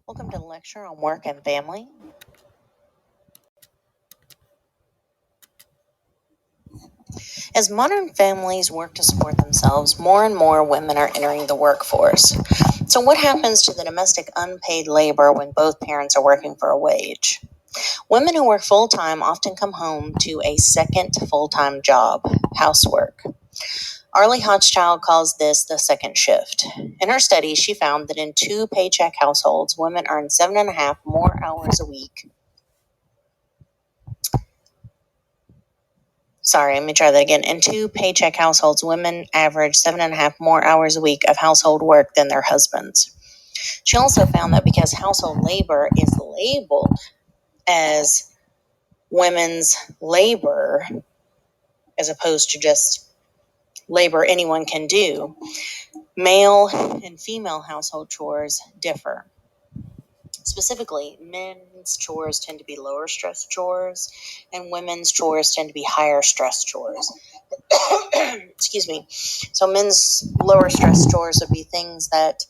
Welcome to the lecture on work and family. As modern families work to support themselves, more and more women are entering the workforce. So what happens to the domestic unpaid labor when both parents are working for a wage? Women who work full-time often come home to a second full-time job, housework. Arlie Hochschild calls this the second shift. In her study, she found that in two-paycheck households, women earn 7.5 more hours a week. Let me try that again. In two-paycheck households, women average 7.5 more hours a week of household work than their husbands. She also found that because household labor is labeled as women's labor, as opposed to just labor anyone can do, male and female household chores differ. Specifically, men's chores tend to be lower stress chores, and women's chores tend to be higher stress chores. Excuse me. So men's lower stress chores would be things that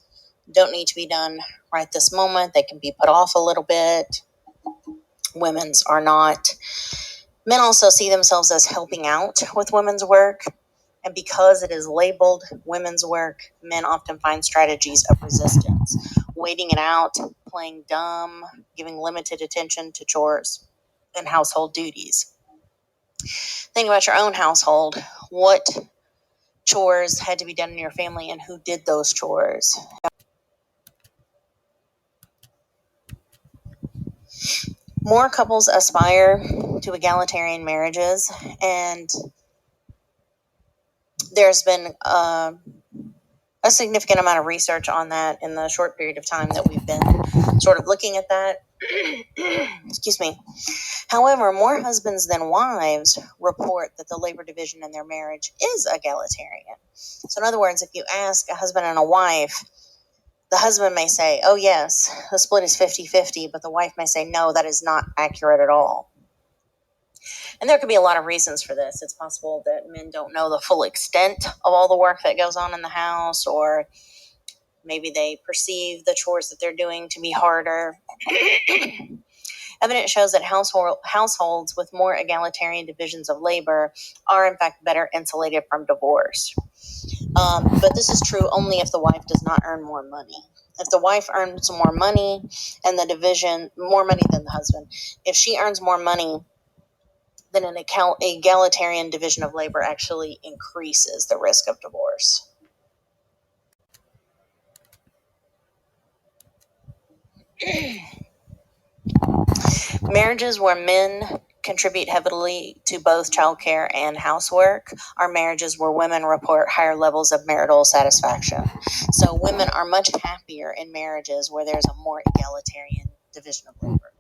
don't need to be done right this moment. They can be put off a little bit. Women's are not. Men also see themselves as helping out with women's work. And because it is labeled women's work, men often find strategies of resistance, waiting it out, playing dumb, giving limited attention to chores and household duties. Think about your own household. What chores had to be done in your family and who did those chores? More couples aspire to egalitarian marriages, and there's been a significant amount of research on that in the short period of time that we've been sort of looking at that. Excuse me. However, more husbands than wives report that the labor division in their marriage is egalitarian. So in other words, if you ask a husband and a wife, the husband may say, oh yes, the split is 50-50, but the wife may say, no, that is not accurate at all. And there could be a lot of reasons for this. It's possible that men don't know the full extent of all the work that goes on in the house, or maybe they perceive the chores that they're doing to be harder. Evidence shows that households with more egalitarian divisions of labor are, in fact, better insulated from divorce. But this is true only if the wife does not earn more money. If the wife earns more money and the division, more money than the husband, if she earns more money, then an egalitarian division of labor actually increases the risk of divorce. Marriages where men contribute heavily to both childcare and housework are marriages where women report higher levels of marital satisfaction. So women are much happier in marriages where there's a more egalitarian division of labor.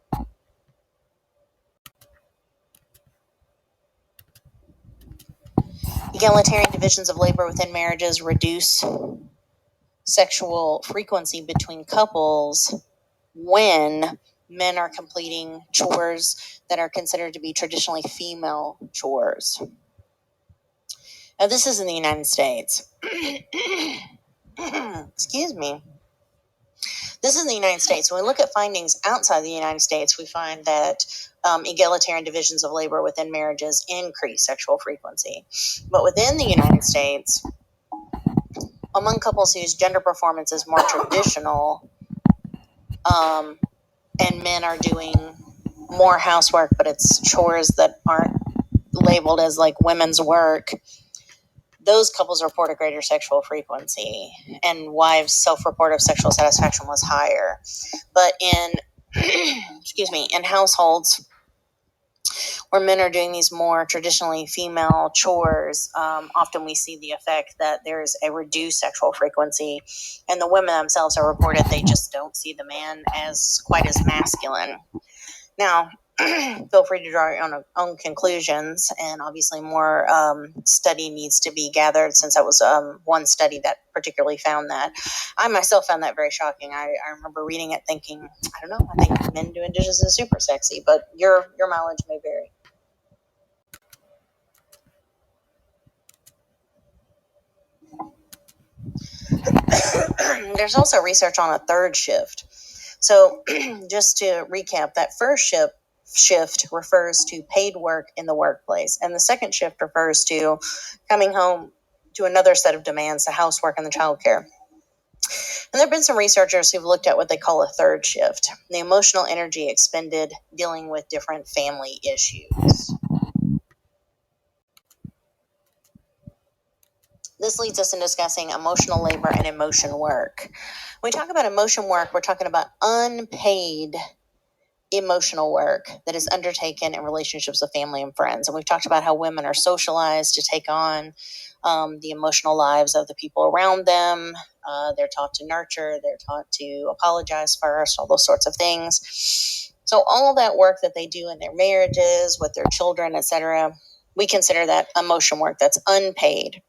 Egalitarian divisions of labor within marriages reduce sexual frequency between couples when men are completing chores that are considered to be traditionally female chores. Now, this is in the United States. Excuse me. This is in the United States. When we look at findings outside the United States, we find that egalitarian divisions of labor within marriages increase sexual frequency. But within the United States, among couples whose gender performance is more traditional, and men are doing more housework, but it's chores that aren't labeled as like women's work, those couples report a greater sexual frequency, and wives' self-report of sexual satisfaction was higher. But in in households where men are doing these more traditionally female chores, often we see the effect that there's a reduced sexual frequency, and the women themselves are reported they just don't see the man as quite as masculine. Now, feel free to draw your own conclusions, and obviously more study needs to be gathered, since that was one study that particularly found that. I myself found that very shocking. I remember reading it thinking, I don't know, I think men doing dishes is super sexy, but your mileage may vary. There's also research on a third shift. So just to recap, that first shift refers to paid work in the workplace, and the second shift refers to coming home to another set of demands, the housework and the childcare. And there have been some researchers who've looked at what they call a third shift, the emotional energy expended dealing with different family issues. This leads us in discussing emotional labor and emotion work. When we talk about emotion work, we're talking about unpaid emotional work that is undertaken in relationships with family and friends. And we've talked about how women are socialized to take on the emotional lives of the people around them. They're taught to nurture, they're taught to apologize first, all those sorts of things. So all that work that they do in their marriages, with their children, etc., we consider that emotion work that's unpaid.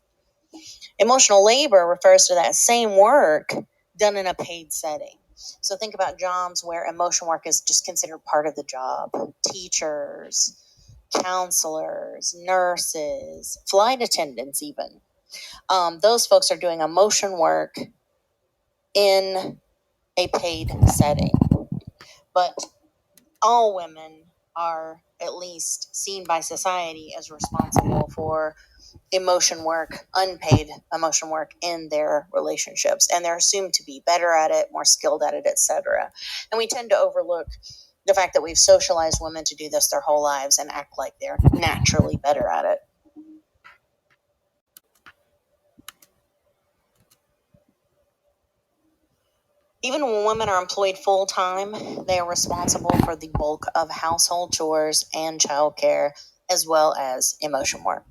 Emotional labor refers to that same work done in a paid setting. So think about jobs where emotion work is just considered part of the job. Teachers, counselors, nurses, flight attendants even. Those folks are doing emotion work in a paid setting. But all women are at least seen by society as responsible for emotion work, unpaid emotion work in their relationships, and they're assumed to be better at it, more skilled at it, etc. And we tend to overlook the fact that we've socialized women to do this their whole lives and act like they're naturally better at it. Even when women are employed full-time, they are responsible for the bulk of household chores and childcare, as well as emotion work.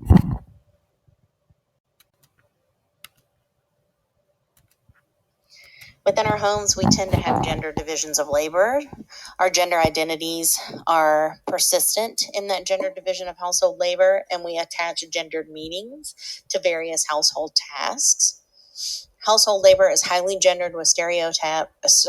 Within our homes, we tend to have gender divisions of labor. Our gender identities are persistent in that gender division of household labor, and we attach gendered meanings to various household tasks. Household labor is highly gendered with stereotypes.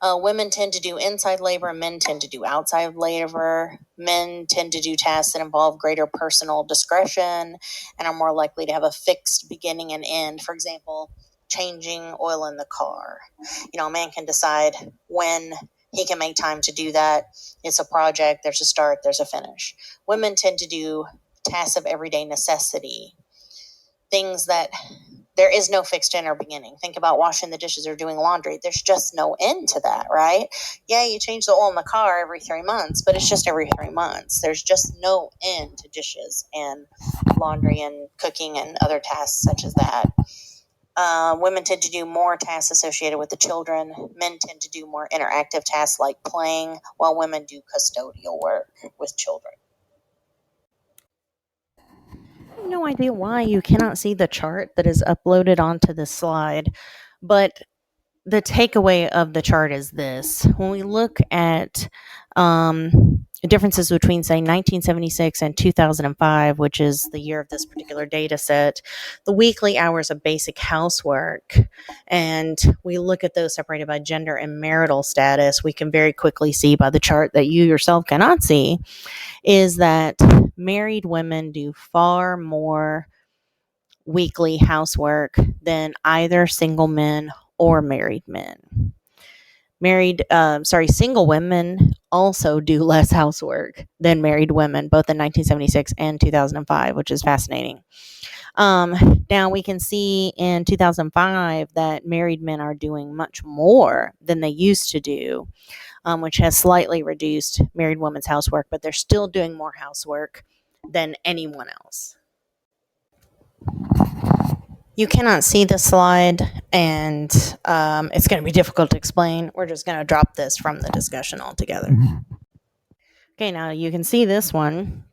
Women tend to do inside labor, men tend to do outside labor. Men tend to do tasks that involve greater personal discretion and are more likely to have a fixed beginning and end. For example, changing oil in the car. A man can decide when he can make time to do that. It's a project, there's a start, there's a finish. Women tend to do tasks of everyday necessity, things that there is no fixed end or beginning. Think about washing the dishes or doing laundry. There's just no end to that, right? Yeah, you change the oil in the car every 3 months, but it's just every 3 months. There's just no end to dishes and laundry and cooking and other tasks such as that. Women tend to do more tasks associated with the children. Men tend to do more interactive tasks like playing, while women do custodial work with children. I have no idea why you cannot see the chart that is uploaded onto this slide, but the takeaway of the chart is this. When we look at differences between, say, 1976 and 2005, which is the year of this particular data set, the weekly hours of basic housework, and we look at those separated by gender and marital status, we can very quickly see by the chart that you yourself cannot see, is that married women do far more weekly housework than either single men or married men. Single women also do less housework than married women, both in 1976 and 2005, which is fascinating. Now we can see in 2005 that married men are doing much more than they used to do, which has slightly reduced married women's housework, but they're still doing more housework than anyone else. You cannot see the slide, and it's going to be difficult to explain. We're just going to drop this from the discussion altogether. Okay, now you can see this one.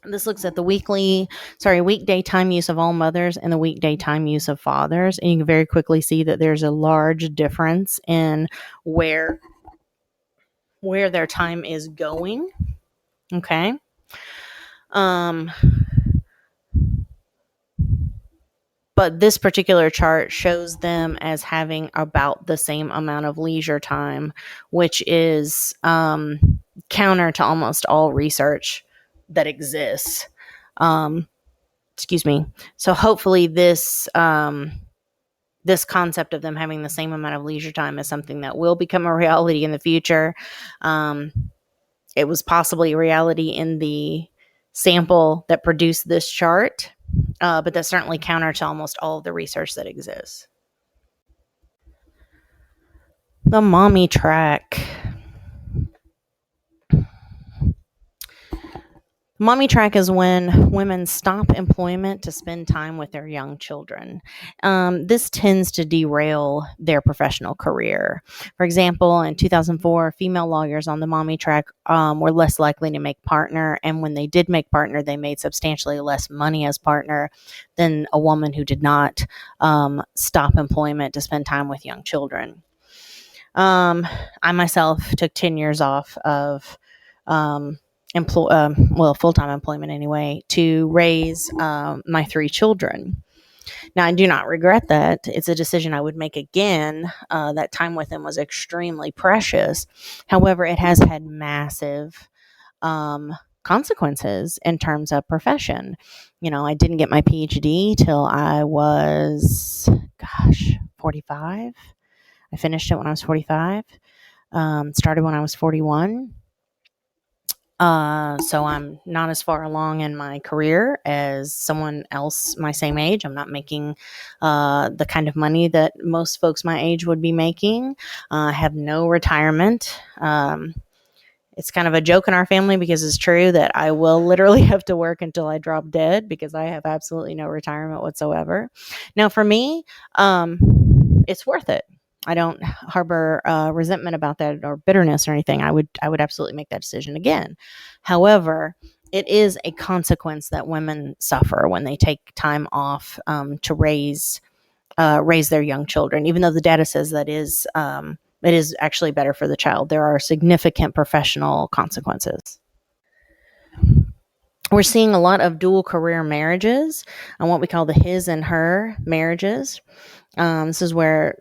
This looks at the weekday time use of all mothers and the weekday time use of fathers, and you can very quickly see that there's a large difference in where their time is going. Okay. But this particular chart shows them as having about the same amount of leisure time, which is counter to almost all research that exists. excuse me. So hopefully this this concept of them having the same amount of leisure time is something that will become a reality in the future. It was possibly a reality in the sample that produced this chart, but that's certainly counter to almost all of the research that exists. The mommy track. Mommy track is when women stop employment to spend time with their young children. This tends to derail their professional career. For example, in 2004, female lawyers on the mommy track were less likely to make partner, and when they did make partner, they made substantially less money as partner than a woman who did not stop employment to spend time with young children. I myself took 10 years off of full-time employment anyway, to raise my 3 children. Now, I do not regret that. It's a decision I would make again. That time with them was extremely precious. However, it has had massive consequences in terms of profession. I didn't get my PhD till I was, 45. I finished it when I was 45. Started when I was 41. So I'm not as far along in my career as someone else my same age. I'm not making the kind of money that most folks my age would be making. I have no retirement. It's kind of a joke in our family because it's true that I will literally have to work until I drop dead because I have absolutely no retirement whatsoever. Now, for me, it's worth it. I don't harbor resentment about that or bitterness or anything. I would absolutely make that decision again. However, it is a consequence that women suffer when they take time off to raise their young children. Even though the data says that it is actually better for the child, there are significant professional consequences. We're seeing a lot of dual career marriages and what we call the his and her marriages. This is where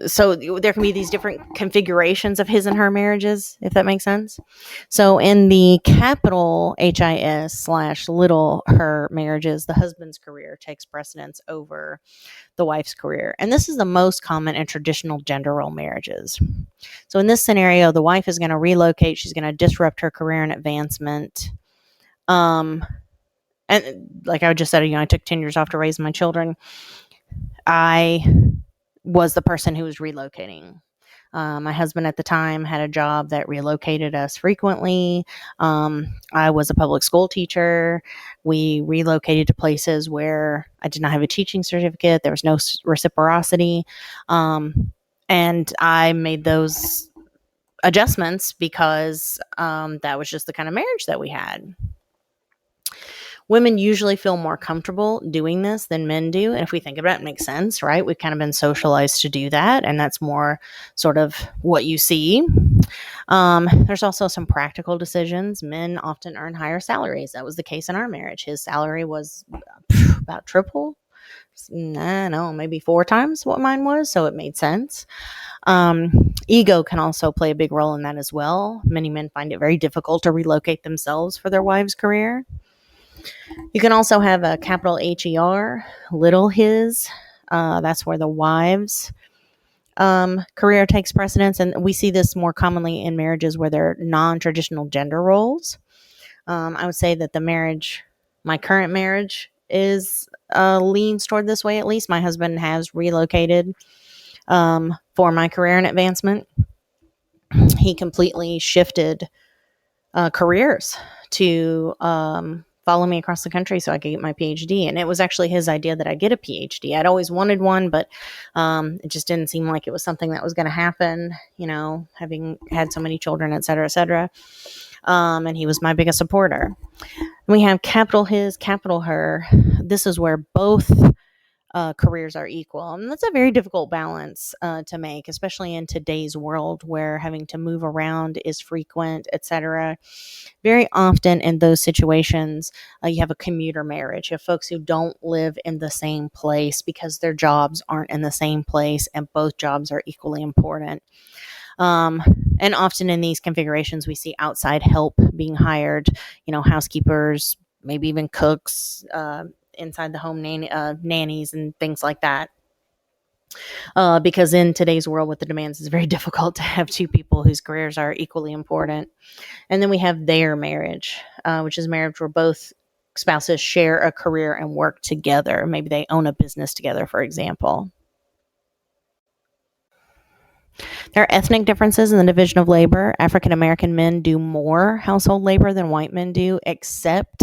so there can be these different configurations of his and her marriages, if that makes sense. So in the capital HIS / little her marriages, the husband's career takes precedence over the wife's career. And this is the most common in traditional gender role marriages. So in this scenario, the wife is going to relocate. She's going to disrupt her career and advancement. And like I just said, I took 10 years off to raise my children. I was the person who was relocating. My husband at the time had a job that relocated us frequently. I was a public school teacher. We relocated to places where I did not have a teaching certificate. There was no reciprocity. And I made those adjustments because that was just the kind of marriage that we had. Women usually feel more comfortable doing this than men do. And if we think about it, it makes sense, right? We've kind of been socialized to do that. And that's more sort of what you see. There's also some practical decisions. Men often earn higher salaries. That was the case in our marriage. His salary was about triple. Maybe 4 times what mine was. So it made sense. Ego can also play a big role in that as well. Many men find it very difficult to relocate themselves for their wife's career. You can also have a capital HER, little his. That's where the wives' career takes precedence. And we see this more commonly in marriages where they're non-traditional gender roles. I would say that my current marriage leans toward this way at least. My husband has relocated for my career and advancement. He completely shifted careers to follow me across the country so I could get my PhD. And it was actually his idea that I get a PhD. I'd always wanted one, but it just didn't seem like it was something that was going to happen, having had so many children, et cetera, et cetera. And he was my biggest supporter. We have capital his, capital her. This is where both careers are equal. And that's a very difficult balance to make, especially in today's world where having to move around is frequent, etc. Very often in those situations, you have a commuter marriage. You have folks who don't live in the same place because their jobs aren't in the same place and both jobs are equally important. And often in these configurations, we see outside help being hired, housekeepers, maybe even cooks, inside the home nannies and things like that. Because in today's world with the demands, it's very difficult to have two people whose careers are equally important. And then we have their marriage, which is marriage where both spouses share a career and work together. Maybe they own a business together, for example. There are ethnic differences in the division of labor. African American men do more household labor than white men do, except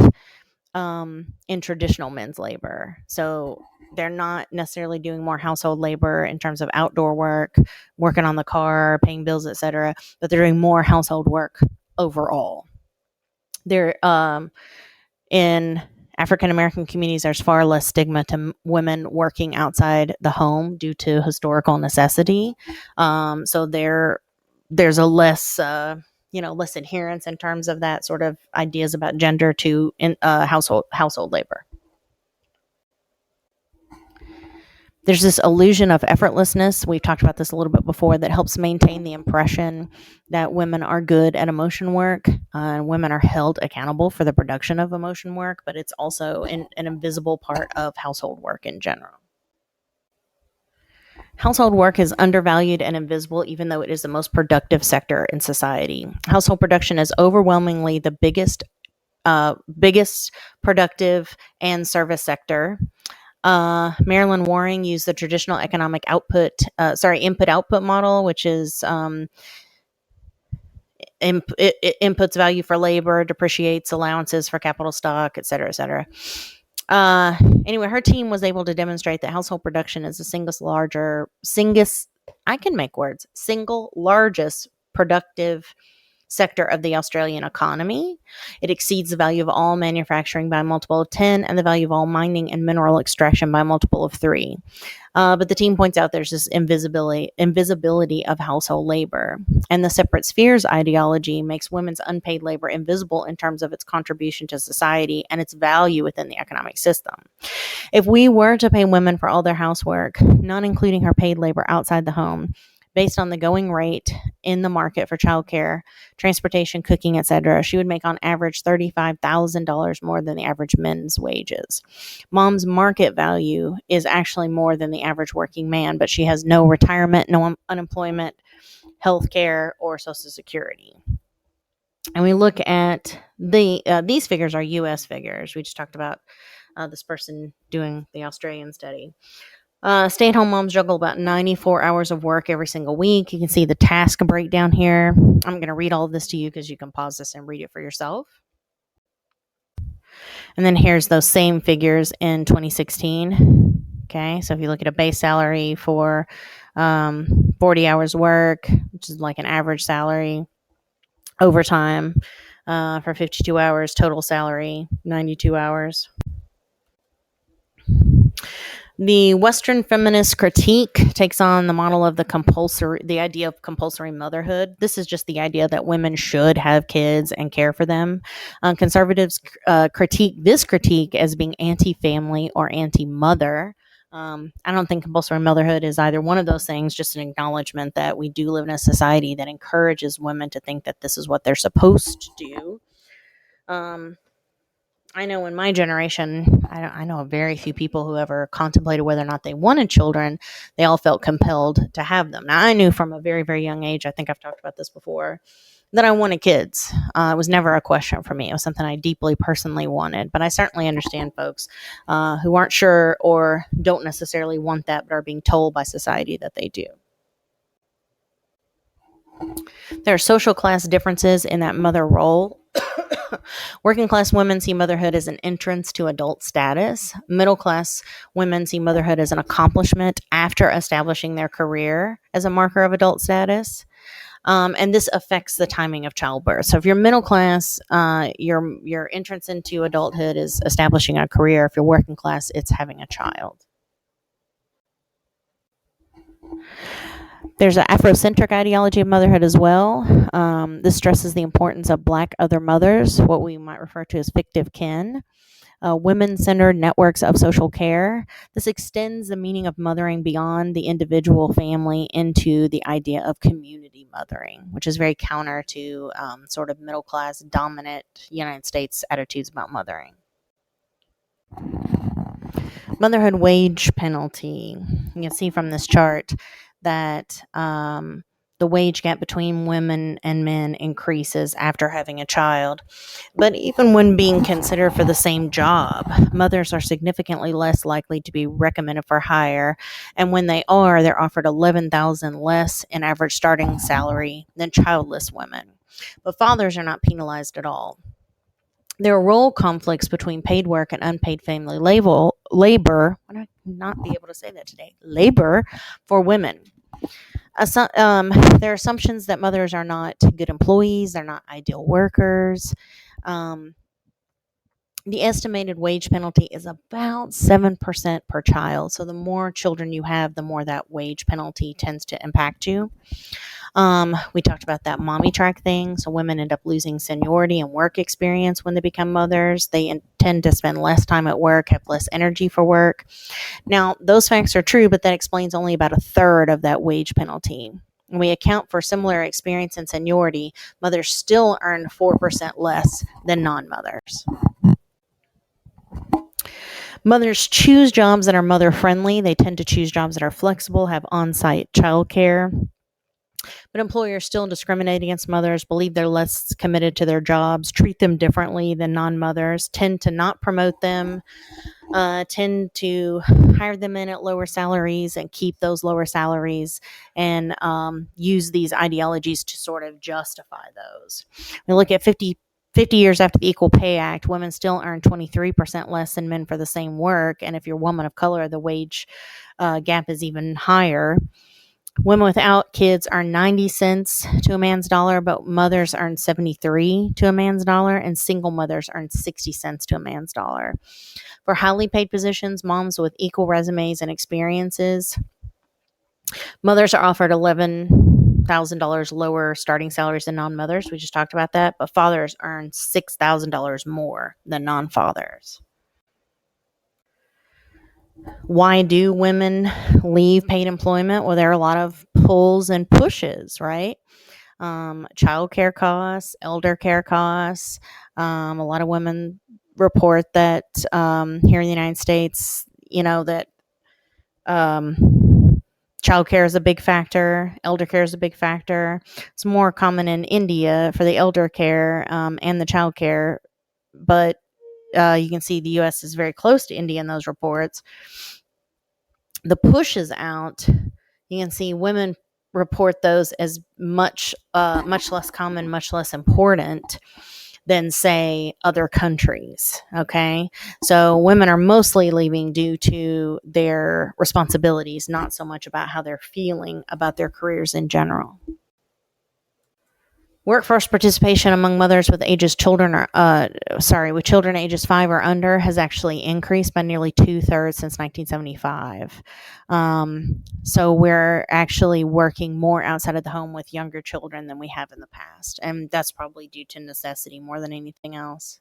in traditional men's labor. So they're not necessarily doing more household labor in terms of outdoor work, working on the car, paying bills, etc., but they're doing more household work overall. They're in African American communities, there's far less stigma to women working outside the home due to historical necessity. So there's a less less adherence in terms of that sort of ideas about gender to household labor. There's this illusion of effortlessness. We've talked about this a little bit before, that helps maintain the impression that women are good at emotion work, and women are held accountable for the production of emotion work, but it's also an invisible part of household work in general. Household work is undervalued and invisible, even though it is the most productive sector in society. Household production is overwhelmingly the biggest productive and service sector. Marilyn Waring used the traditional economic input-output model, which is it inputs value for labor, depreciates allowances for capital stock, et cetera, et cetera. Anyway, her team was able to demonstrate that household production is the single largest productive sector of the Australian economy. It exceeds the value of all manufacturing by a multiple of 10 and the value of all mining and mineral extraction by a multiple of 3. But the team points out there's this invisibility of household labor. And the separate spheres ideology makes women's unpaid labor invisible in terms of its contribution to society and its value within the economic system. If we were to pay women for all their housework, not including her paid labor outside the home, based on the going rate in the market for childcare, transportation, cooking, etc., she would make on average $35,000 more than the average men's wages. Mom's market value is actually more than the average working man, but she has no retirement, no unemployment, health care, or Social Security. And we look at these figures are U.S. figures. We just talked about this person doing the Australian study. Stay-at-home moms juggle about 94 hours of work every single week. You can see the task breakdown here. I'm going to read all of this to you because you can pause this and read it for yourself. And then here's those same figures in 2016. Okay, so if you look at a base salary for 40 hours work, which is like an average salary, overtime for 52 hours, total salary 92 hours. The Western feminist critique takes on the model of the idea of compulsory motherhood. This is just the idea that women should have kids and care for them. Conservatives critique this critique as being anti-family or anti-mother. I don't think compulsory motherhood is either one of those things, just an acknowledgement that we do live in a society that encourages women to think that this is what they're supposed to do. I know in my generation, I know very few people who ever contemplated whether or not they wanted children. They all felt compelled to have them. Now, I knew from a very, very young age, I think I've talked about this before, that I wanted kids. It was never a question for me. It was something I deeply personally wanted. But I certainly understand folks who aren't sure or don't necessarily want that, but are being told by society that they do. There are social class differences in that mother role. Working class women see motherhood as an entrance to adult status. Middle class women see motherhood as an accomplishment after establishing their career as a marker of adult status. And this affects the timing of childbirth. So if you're middle class, your entrance into adulthood is establishing a career. If you're working class, it's having a child. There's an Afrocentric ideology of motherhood as well. This stresses the importance of Black other mothers, what we might refer to as fictive kin. Women-centered networks of social care. This extends the meaning of mothering beyond the individual family into the idea of community mothering, which is very counter to sort of middle-class, dominant United States attitudes about mothering. Motherhood wage penalty. You can see from this chart that the wage gap between women and men increases after having a child. But even when being considered for the same job, mothers are significantly less likely to be recommended for hire. And when they are, they're offered $11,000 less in average starting salary than childless women. But fathers are not penalized at all. There are role conflicts between paid work and unpaid family labor. I might not be able to say that today. Labor for women. There are assumptions that mothers are not good employees. They're not ideal workers. The estimated wage penalty is about 7% per child. So the more children you have, the more that wage penalty tends to impact you. We talked about that mommy track thing. So women end up losing seniority and work experience when they become mothers. They tend to spend less time at work, have less energy for work. Now, those facts are true, but that explains only about a third of that wage penalty. When we account for similar experience and seniority, mothers still earn 4% less than non-mothers. Mothers choose jobs that are mother friendly. They tend to choose jobs that are flexible, have on-site childcare. But employers still discriminate against mothers, believe they're less committed to their jobs, treat them differently than non-mothers, tend to not promote them, tend to hire them in at lower salaries and keep those lower salaries, and use these ideologies to sort of justify those. We look at 50 years after the Equal Pay Act, women still earn 23% less than men for the same work. And if you're a woman of color, the wage gap is even higher. Women without kids earn 90 cents to a man's dollar, but mothers earn 73 to a man's dollar, and single mothers earn 60 cents to a man's dollar. For highly paid positions, moms with equal resumes and experiences, mothers are offered $11,000 lower starting salaries than non-mothers. We just talked about that, but fathers earn $6,000 more than non-fathers. Why do women leave paid employment? Well, there are a lot of pulls and pushes, right? Child care costs, elder care costs. A lot of women report that here in the United States, that child care is a big factor. Elder care is a big factor. It's more common in India for the elder care and the child care, but you can see the U.S. is very close to India in those reports. The pushes out, you can see women report those as much less common, much less important than, say, other countries. Okay, so women are mostly leaving due to their responsibilities, not so much about how they're feeling about their careers in general. Workforce participation among mothers with with children ages 5 or under has actually increased by nearly 2/3 since 1975. So we're actually working more outside of the home with younger children than we have in the past, and that's probably due to necessity more than anything else.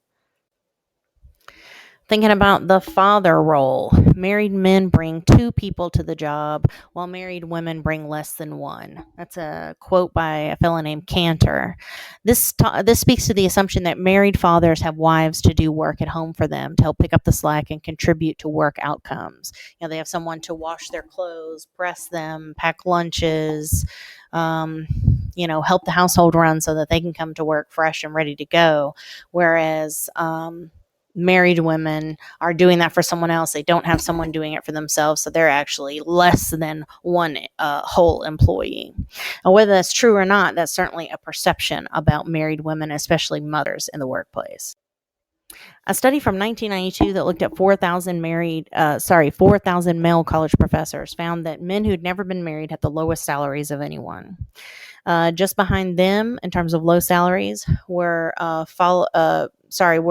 Thinking about the father role, married men bring 2 people to the job, while married women bring less than 1. That's a quote by a fellow named Cantor. This speaks to the assumption that married fathers have wives to do work at home for them, to help pick up the slack and contribute to work outcomes. They have someone to wash their clothes, press them, pack lunches, help the household run so that they can come to work fresh and ready to go. Whereas married women are doing that for someone else. They don't have someone doing it for themselves, so they're actually less than one whole employee. And whether that's true or not, that's certainly a perception about married women, especially mothers in the workplace. A study from 1992 that looked at 4,000 male college professors found that men who'd never been married had the lowest salaries of anyone. Just behind them, in terms of low salaries, were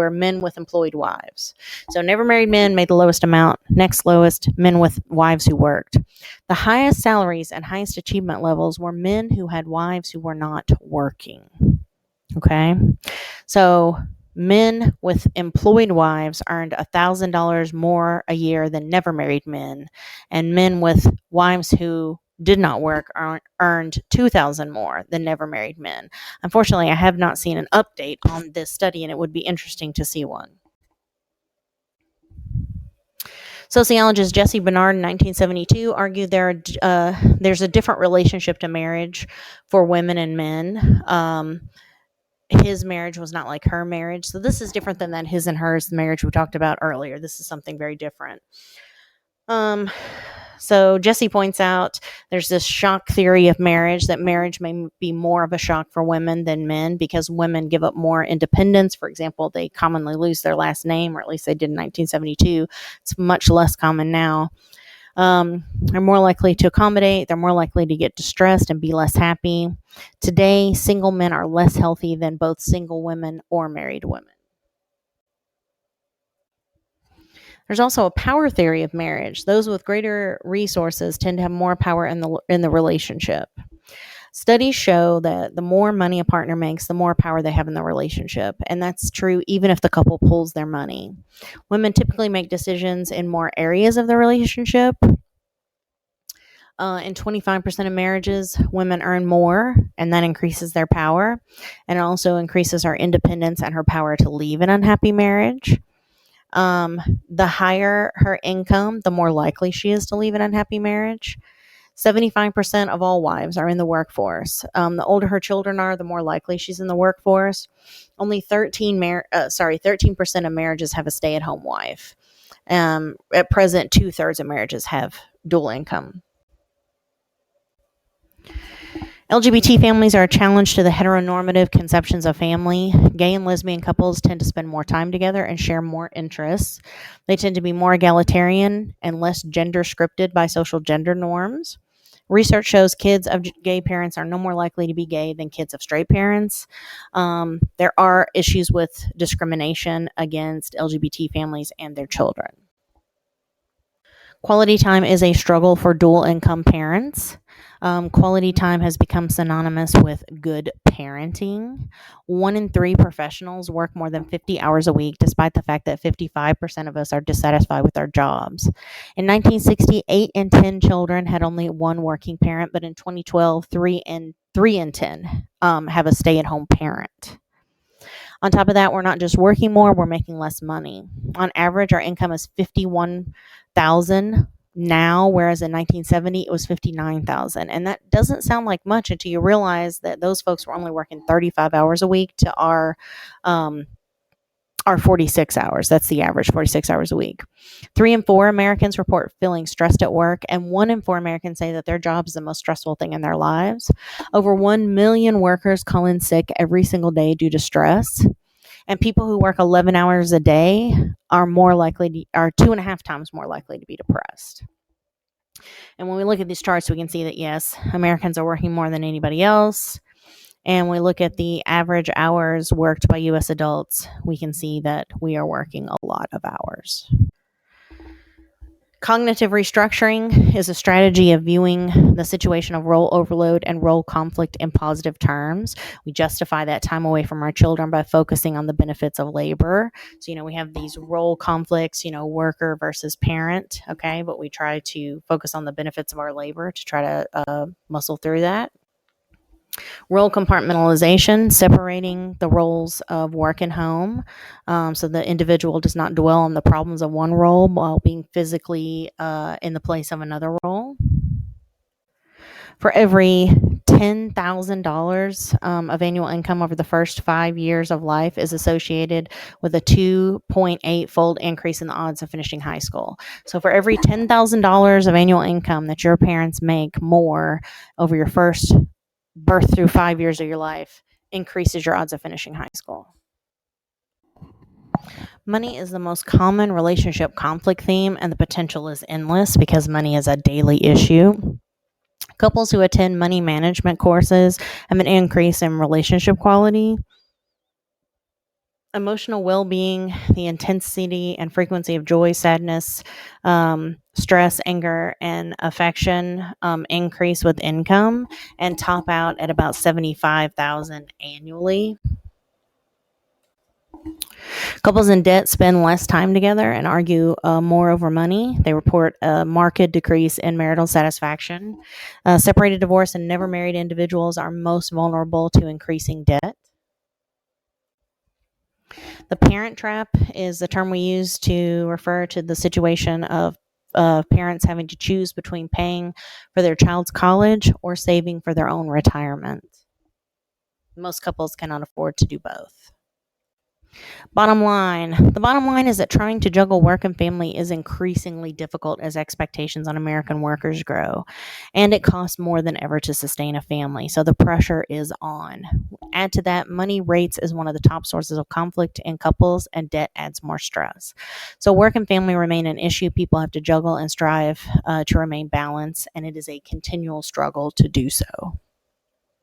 men with employed wives. So never married men made the lowest amount. Next lowest, men with wives who worked. The highest salaries and highest achievement levels were men who had wives who were not working. Okay, so men with employed wives earned $1,000 more a year than never married men, and men with wives who did not work earned $2,000 more than never married men. Unfortunately, I have not seen an update on this study, and it would be interesting to see one. Sociologist Jesse Bernard in 1972 argued there's a different relationship to marriage for women and men. His marriage was not like her marriage. So this is different than that his and hers, the marriage we talked about earlier. This is something very different. So Jesse points out there's this shock theory of marriage, that marriage may be more of a shock for women than men because women give up more independence. For example, they commonly lose their last name, or at least they did in 1972. It's much less common now. They're more likely to accommodate. They're more likely to get distressed and be less happy. Today, single men are less healthy than both single women or married women. There's also a power theory of marriage. Those with greater resources tend to have more power in the relationship. Studies show that the more money a partner makes, the more power they have in the relationship. And that's true even if the couple pools their money. Women typically make decisions in more areas of the relationship. In 25% of marriages, women earn more, and that increases their power. And it also increases her independence and her power to leave an unhappy marriage. The higher her income, the more likely she is to leave an unhappy marriage. 75% of all wives are in the workforce. The older her children are, the more likely she's in the workforce. Only 13% of marriages have a stay-at-home wife. At present, 2/3 of marriages have dual income. LGBT families are a challenge to the heteronormative conceptions of family. Gay and lesbian couples tend to spend more time together and share more interests. They tend to be more egalitarian and less gender scripted by social gender norms. Research shows kids of gay parents are no more likely to be gay than kids of straight parents. There are issues with discrimination against LGBT families and their children. Quality time is a struggle for dual income parents. Quality time has become synonymous with good parenting. 1 in 3 professionals work more than 50 hours a week, despite the fact that 55% of us are dissatisfied with our jobs. In 1960, 8 in 10 children had only one working parent, but in 2012, 3 in 10 have a stay-at-home parent. On top of that, we're not just working more, we're making less money. On average, our income is $51,000 now, whereas in 1970 it was $59,000. And that doesn't sound like much until you realize that those folks were only working 35 hours a week to our 46 hours. That's the average, 46 hours a week. 3 in 4 Americans report feeling stressed at work, and 1 in 4 Americans say that their job is the most stressful thing in their lives. Over 1 million workers call in sick every single day due to stress. And people who work 11 hours a day are 2.5 times more likely to be depressed. And when we look at these charts, we can see that, yes, Americans are working more than anybody else. And we look at the average hours worked by U.S. adults, we can see that we are working a lot of hours. Cognitive restructuring is a strategy of viewing the situation of role overload and role conflict in positive terms. We justify that time away from our children by focusing on the benefits of labor. So, we have these role conflicts, worker versus parent, okay? But we try to focus on the benefits of our labor to try to muscle through that. Role compartmentalization, separating the roles of work and home, so the individual does not dwell on the problems of one role while being physically in the place of another role. For every $10,000 of annual income over the first 5 years of life is associated with a 2.8-fold increase in the odds of finishing high school. So for every $10,000 of annual income that your parents make more over your first birth through 5 years of your life, increases your odds of finishing high school. Money is the most common relationship conflict theme, and the potential is endless because money is a daily issue. Couples who attend money management courses have an increase in relationship quality. Emotional well-being, the intensity and frequency of joy, sadness, stress, anger, and affection increase with income and top out at about $75,000 annually. Couples in debt spend less time together and argue more over money. They report a marked decrease in marital satisfaction. Separated, divorced, and never married individuals are most vulnerable to increasing debt. The parent trap is the term we use to refer to the situation of parents having to choose between paying for their child's college or saving for their own retirement. Most couples cannot afford to do both. Bottom line. The bottom line is that trying to juggle work and family is increasingly difficult as expectations on American workers grow, and it costs more than ever to sustain a family, so the pressure is on. Add to that, money rates is one of the top sources of conflict in couples, and debt adds more stress. So work and family remain an issue people have to juggle and strive to remain balanced, and it is a continual struggle to do so.